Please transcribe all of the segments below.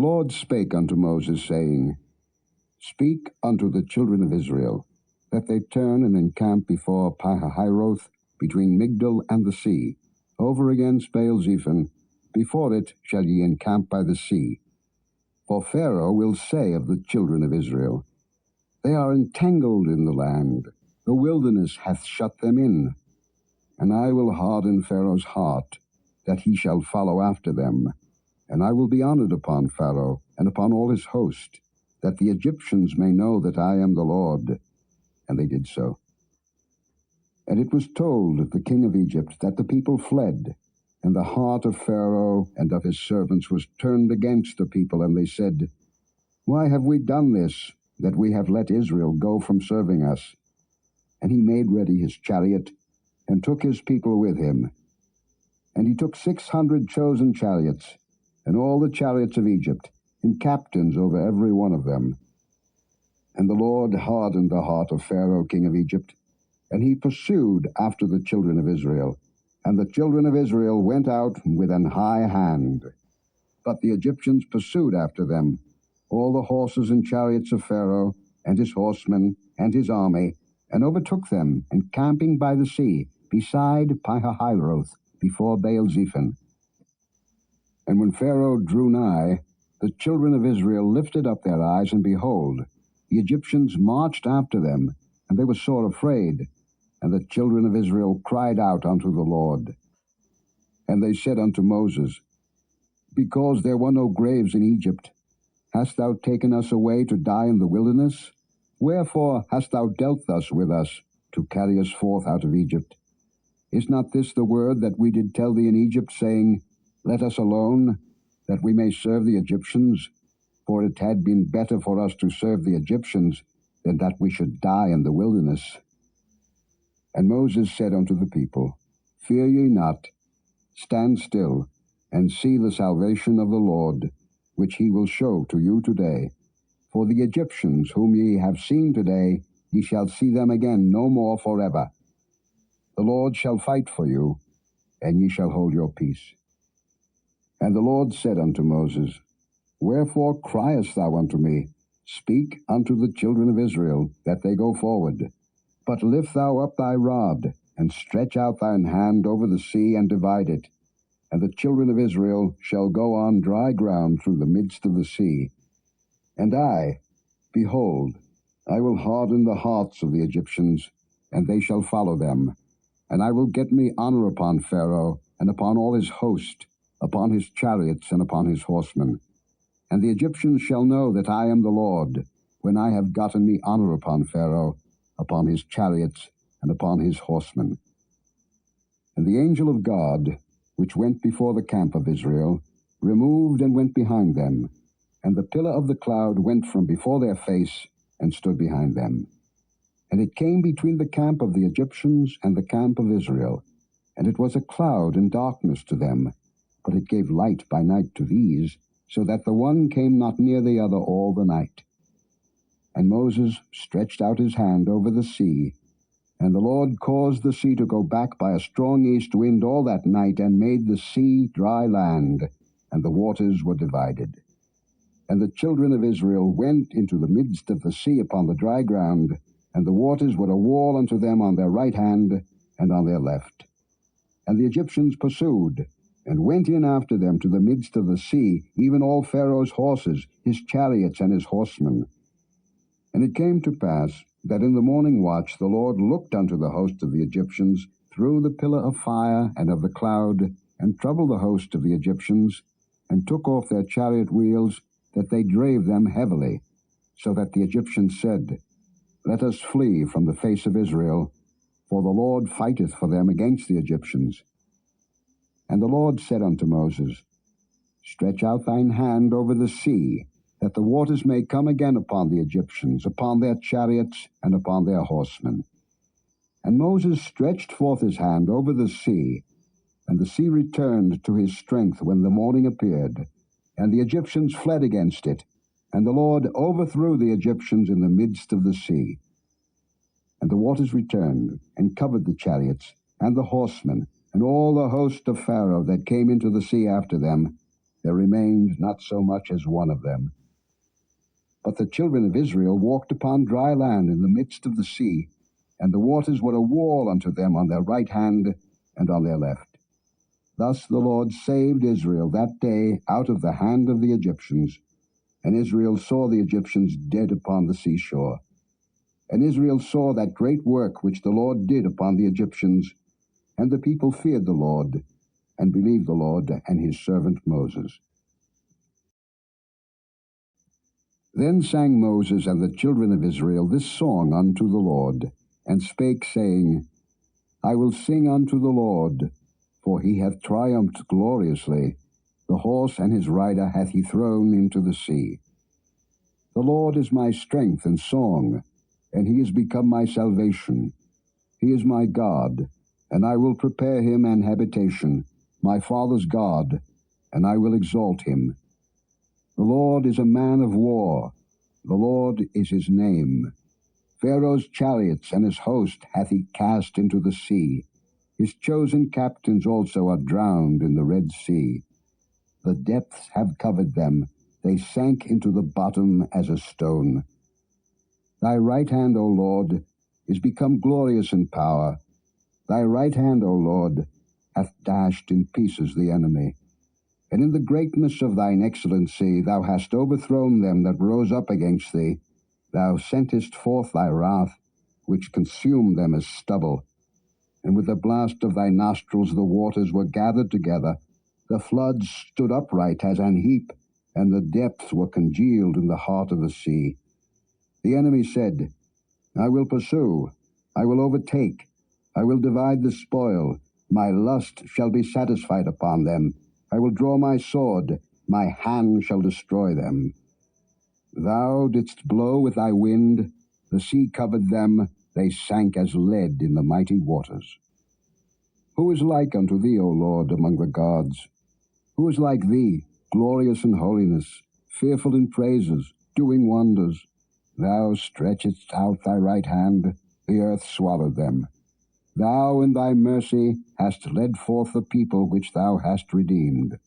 Lord spake unto Moses, saying, Speak unto the children of Israel, that they turn and encamp before Pihahiroth, between Migdol and the sea, over against Baal-zephon. Before it shall ye encamp by the sea. For Pharaoh will say of the children of Israel, They are entangled in the land, the wilderness hath shut them in. And I will harden Pharaoh's heart, that he shall follow after them. And I will be honored upon Pharaoh, and upon all his host, that the Egyptians may know that I am the Lord. And they did so. And it was told the king of Egypt that the people fled, and the heart of Pharaoh and of his servants was turned against the people, and they said, Why have we done this, that we have let Israel go from serving us? And he made ready his chariot, and took his people with him. And he took 600 chosen chariots, and all the chariots of Egypt, and captains over every one of them. And the Lord hardened the heart of Pharaoh king of Egypt, and he pursued after the children of Israel. And the children of Israel went out with an high hand. But the Egyptians pursued after them, all the horses and chariots of Pharaoh, and his horsemen, and his army, and overtook them, encamping by the sea, beside Pihahiroth, before Baal-zephon. And when Pharaoh drew nigh, the children of Israel lifted up their eyes, and behold, the Egyptians marched after them, and they were sore afraid. And the children of Israel cried out unto the Lord. And they said unto Moses, Because there were no graves in Egypt, hast thou taken us away to die in the wilderness? Wherefore hast thou dealt thus with us, to carry us forth out of Egypt? Is not this the word that we did tell thee in Egypt, saying, Let us alone, that we may serve the Egyptians? For it had been better for us to serve the Egyptians, than that we should die in the wilderness. And Moses said unto the people, Fear ye not, stand still, and see the salvation of the Lord, which he will show to you today. For the Egyptians whom ye have seen today, ye shall see them again no more forever. The Lord shall fight for you, and ye shall hold your peace. And the Lord said unto Moses, Wherefore criest thou unto me? Speak unto the children of Israel, that they go forward. But lift thou up thy rod, and stretch out thine hand over the sea, and divide it. And the children of Israel shall go on dry ground through the midst of the sea. And I, behold, I will harden the hearts of the Egyptians, and they shall follow them. And I will get me honor upon Pharaoh, and upon all his host, upon his chariots, and upon his horsemen. And the Egyptians shall know that I am the Lord, when I have gotten me honor upon Pharaoh, upon his chariots, and upon his horsemen. And the angel of God, which went before the camp of Israel, removed and went behind them, and the pillar of the cloud went from before their face, and stood behind them. And it came between the camp of the Egyptians and the camp of Israel, and it was a cloud and darkness to them, but it gave light by night to these, so that the one came not near the other all the night. And Moses stretched out his hand over the sea, and the Lord caused the sea to go back by a strong east wind all that night, and made the sea dry land, and the waters were divided. And the children of Israel went into the midst of the sea upon the dry ground, and the waters were a wall unto them on their right hand and on their left. And the Egyptians pursued, and went in after them to the midst of the sea, even all Pharaoh's horses, his chariots, and his horsemen. And it came to pass that in the morning watch the Lord looked unto the host of the Egyptians through the pillar of fire and of the cloud, and troubled the host of the Egyptians, and took off their chariot wheels, that they drave them heavily, so that the Egyptians said, Let us flee from the face of Israel, for the Lord fighteth for them against the Egyptians. And the Lord said unto Moses, Stretch out thine hand over the sea, that the waters may come again upon the Egyptians, upon their chariots, and upon their horsemen. And Moses stretched forth his hand over the sea, and the sea returned to his strength when the morning appeared, and the Egyptians fled against it, and the Lord overthrew the Egyptians in the midst of the sea. And the waters returned, and covered the chariots, and the horsemen, and all the host of Pharaoh that came into the sea after them, there remained not so much as one of them. But the children of Israel walked upon dry land in the midst of the sea, and the waters were a wall unto them on their right hand and on their left. Thus the Lord saved Israel that day out of the hand of the Egyptians, and Israel saw the Egyptians dead upon the seashore. And Israel saw that great work which the Lord did upon the Egyptians, and the people feared the Lord, and believed the Lord and his servant Moses. Then sang Moses and the children of Israel this song unto the Lord, and spake, saying, I will sing unto the Lord, for he hath triumphed gloriously. The horse and his rider hath he thrown into the sea. The Lord is my strength and song, and he is become my salvation. He is my God, and I will prepare him an habitation, my father's God, and I will exalt him. The Lord is a man of war. The Lord is his name. Pharaoh's chariots and his host hath he cast into the sea. His chosen captains also are drowned in the Red Sea. The depths have covered them. They sank into the bottom as a stone. Thy right hand, O Lord, is become glorious in power. Thy right hand, O Lord, hath dashed in pieces the enemy. And in the greatness of thine excellency thou hast overthrown them that rose up against thee. Thou sentest forth thy wrath, which consumed them as stubble. And with the blast of thy nostrils the waters were gathered together. The floods stood upright as an heap, and the depths were congealed in the heart of the sea. The enemy said, I will pursue, I will overtake, I will divide the spoil. My lust shall be satisfied upon them. I will draw my sword, my hand shall destroy them. Thou didst blow with thy wind, the sea covered them, they sank as lead in the mighty waters. Who is like unto thee, O Lord, among the gods? Who is like thee, glorious in holiness, fearful in praises, doing wonders? Thou stretchedst out thy right hand, the earth swallowed them. Thou in thy mercy hast led forth the people which thou hast redeemed.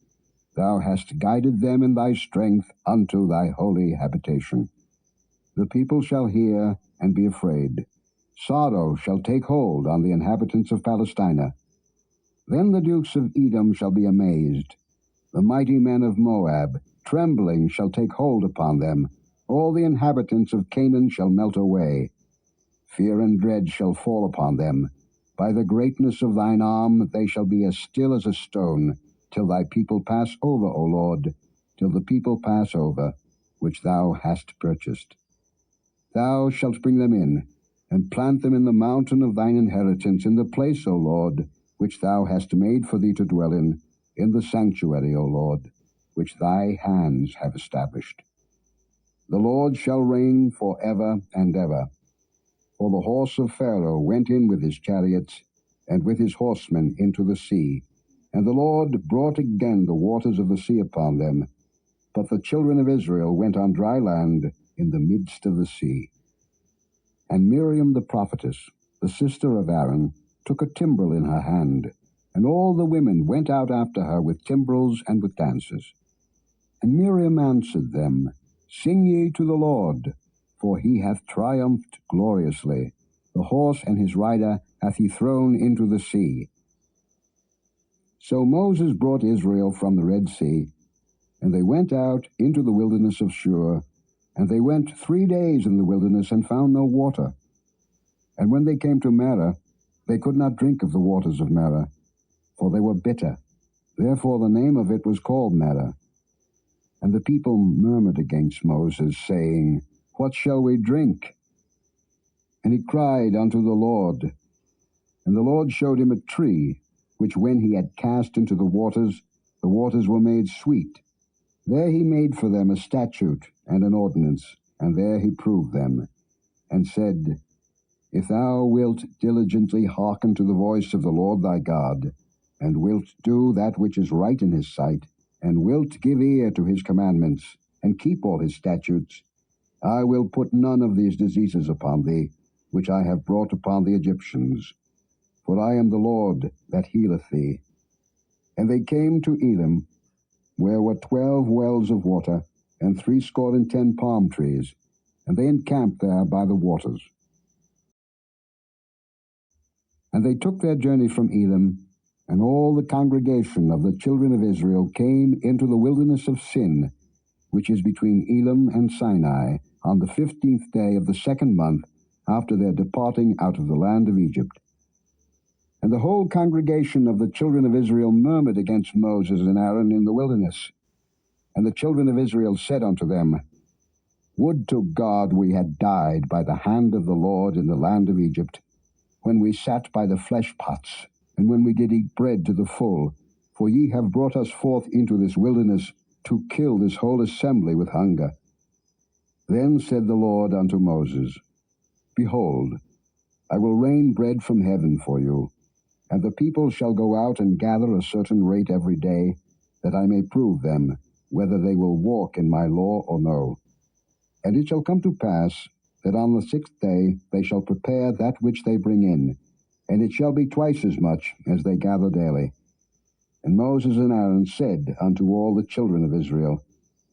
Thou hast guided them in thy strength unto thy holy habitation. The people shall hear and be afraid. Sorrow shall take hold on the inhabitants of Palestina. Then the dukes of Edom shall be amazed. The mighty men of Moab, trembling, shall take hold upon them. All the inhabitants of Canaan shall melt away. Fear and dread shall fall upon them. By the greatness of thine arm they shall be as still as a stone, till thy people pass over, O Lord, till the people pass over, which thou hast purchased. Thou shalt bring them in, and plant them in the mountain of thine inheritance, in the place, O Lord, which thou hast made for thee to dwell in the sanctuary, O Lord, which thy hands have established. The Lord shall reign for ever and ever. For the horse of Pharaoh went in with his chariots, and with his horsemen into the sea. And the Lord brought again the waters of the sea upon them. But the children of Israel went on dry land in the midst of the sea. And Miriam the prophetess, the sister of Aaron, took a timbrel in her hand, and all the women went out after her with timbrels and with dances. And Miriam answered them, Sing ye to the Lord, for he hath triumphed gloriously. The horse and his rider hath he thrown into the sea. So Moses brought Israel from the Red Sea, and they went out into the wilderness of Shur, and they went 3 days in the wilderness and found no water. And when they came to Marah, they could not drink of the waters of Marah, for they were bitter. Therefore the name of it was called Marah. And the people murmured against Moses, saying, What shall we drink? And he cried unto the Lord. And the Lord showed him a tree, which when he had cast into the waters were made sweet. There he made for them a statute and an ordinance, and there he proved them, and said, If thou wilt diligently hearken to the voice of the Lord thy God, and wilt do that which is right in his sight, and wilt give ear to his commandments, and keep all his statutes, I will put none of these diseases upon thee, which I have brought upon the Egyptians. For I am the Lord that healeth thee. And they came to Elim, where were 12 wells of water, and 70 palm trees, and they encamped there by the waters. And they took their journey from Elim, and all the congregation of the children of Israel came into the wilderness of Sin, which is between Elim and Sinai, on the 15th day of the 2nd month after their departing out of the land of Egypt. And the whole congregation of the children of Israel murmured against Moses and Aaron in the wilderness. And the children of Israel said unto them, Would to God we had died by the hand of the Lord in the land of Egypt, when we sat by the flesh pots, and when we did eat bread to the full, for ye have brought us forth into this wilderness to kill this whole assembly with hunger. Then said the Lord unto Moses, Behold, I will rain bread from heaven for you, and the people shall go out and gather a certain rate every day, that I may prove them, whether they will walk in my law or no. And it shall come to pass, that on the 6th day they shall prepare that which they bring in, and it shall be twice as much as they gather daily. And Moses and Aaron said unto all the children of Israel,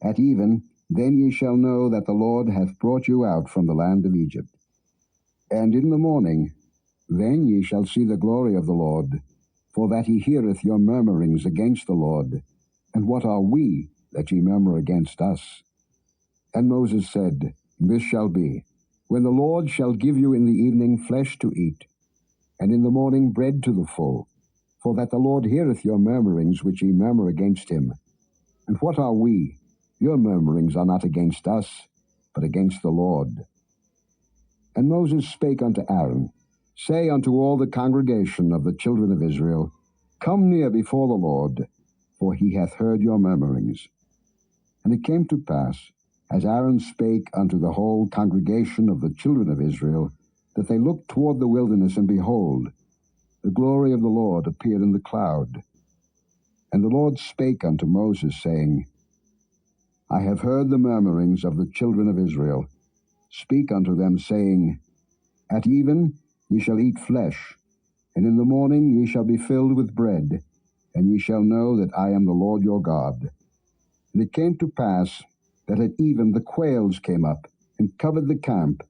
At even, then ye shall know that the Lord hath brought you out from the land of Egypt. And in the morning, then ye shall see the glory of the Lord, for that he heareth your murmurings against the Lord. And what are we, that ye murmur against us? And Moses said, This shall be, when the Lord shall give you in the evening flesh to eat, and in the morning bread to the full, for that the Lord heareth your murmurings which ye murmur against him. And what are we? Your murmurings are not against us, but against the Lord. And Moses spake unto Aaron, Say unto all the congregation of the children of Israel, Come near before the Lord, for he hath heard your murmurings. And it came to pass, as Aaron spake unto the whole congregation of the children of Israel, that they looked toward the wilderness, and behold, the glory of the Lord appeared in the cloud. And the Lord spake unto Moses, saying, I have heard the murmurings of the children of Israel. Speak unto them, saying, At even ye shall eat flesh, and in the morning ye shall be filled with bread, and ye shall know that I am the Lord your God. And it came to pass that at even the quails came up, and covered the camp,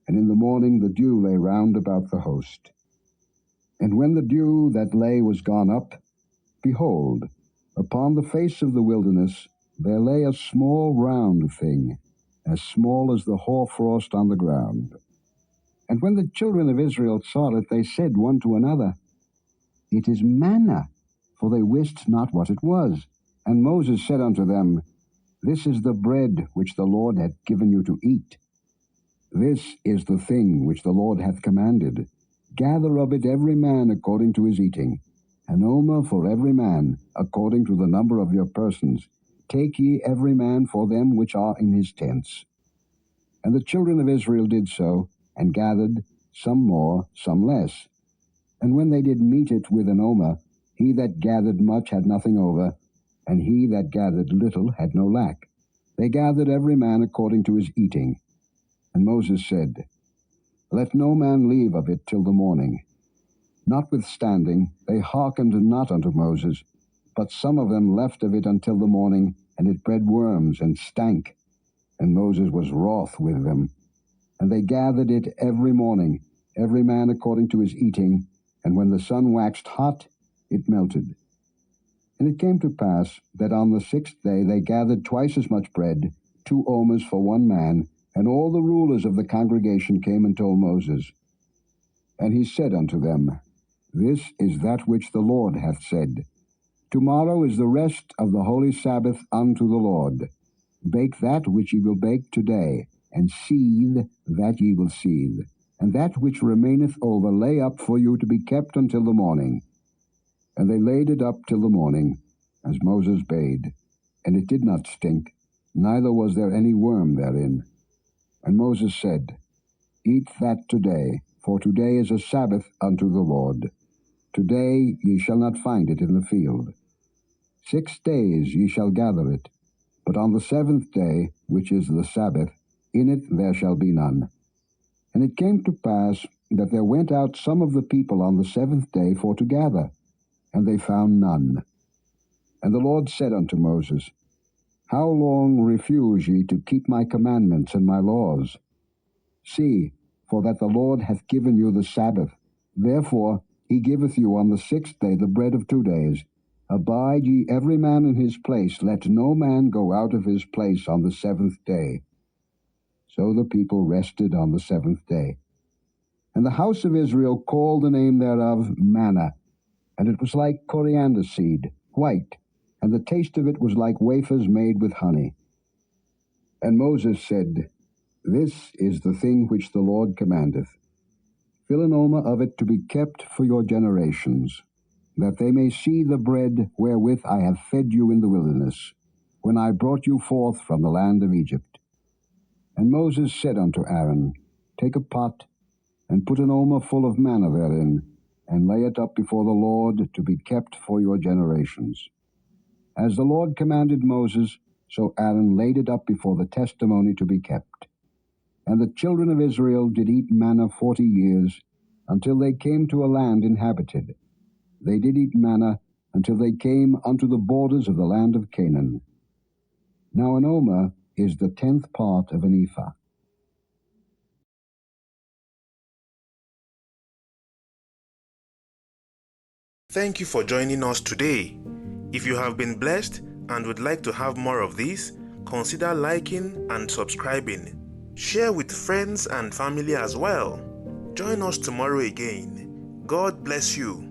and in the morning the dew lay round about the host. And when the dew that lay was gone up, behold, upon the face of the wilderness there lay a small round thing, as small as the hoarfrost on the ground. And when the children of Israel saw it, they said one to another, It is manna, for they wist not what it was. And Moses said unto them, This is the bread which the Lord hath given you to eat. This is the thing which the Lord hath commanded. Gather of it every man according to his eating, an omer for every man, according to the number of your persons. Take ye every man for them which are in his tents. And the children of Israel did so, and gathered, some more, some less. And when they did meet it with an omer, he that gathered much had nothing over, and he that gathered little had no lack. They gathered every man according to his eating. And Moses said, Let no man leave of it till the morning. Notwithstanding, they hearkened not unto Moses, but some of them left of it until the morning, and it bred worms and stank. And Moses was wroth with them. And they gathered it every morning, every man according to his eating, and when the sun waxed hot, it melted. And it came to pass that on the 6th day they gathered twice as much bread, 2 omers for one man, and all the rulers of the congregation came and told Moses. And he said unto them, This is that which the Lord hath said. Tomorrow is the rest of the holy Sabbath unto the Lord. Bake that which ye will bake today, and seethe that ye will seethe. And that which remaineth over lay up for you to be kept until the morning. And they laid it up till the morning, as Moses bade. And it did not stink, neither was there any worm therein. And Moses said, Eat that today, for today is a Sabbath unto the Lord. Today ye shall not find it in the field. 6 days ye shall gather it, but on the 7th day, which is the Sabbath, in it there shall be none. And it came to pass that there went out some of the people on the 7th day for to gather, and they found none. And the Lord said unto Moses, How long refuse ye to keep my commandments and my laws? See, for that the Lord hath given you the Sabbath. Therefore he giveth you on the 6th day the bread of 2 days. Abide ye every man in his place, let no man go out of his place on the 7th day. So the people rested on the 7th day. And the house of Israel called the name thereof manna, and it was like coriander seed, white, and the taste of it was like wafers made with honey. And Moses said, This is the thing which the Lord commandeth. Fill an omer of it to be kept for your generations, that they may see the bread wherewith I have fed you in the wilderness, when I brought you forth from the land of Egypt. And Moses said unto Aaron, Take a pot, and put an omer full of manna therein, and lay it up before the Lord to be kept for your generations. As the Lord commanded Moses, so Aaron laid it up before the testimony to be kept. And the children of Israel did eat manna 40 years, until they came to a land inhabited. They did eat manna until they came unto the borders of the land of Canaan. Now an omer is the 10th part of an ephah. Thank you for joining us today. If you have been blessed and would like to have more of this, consider liking and subscribing. Share with friends and family as well. Join us tomorrow again. God bless you.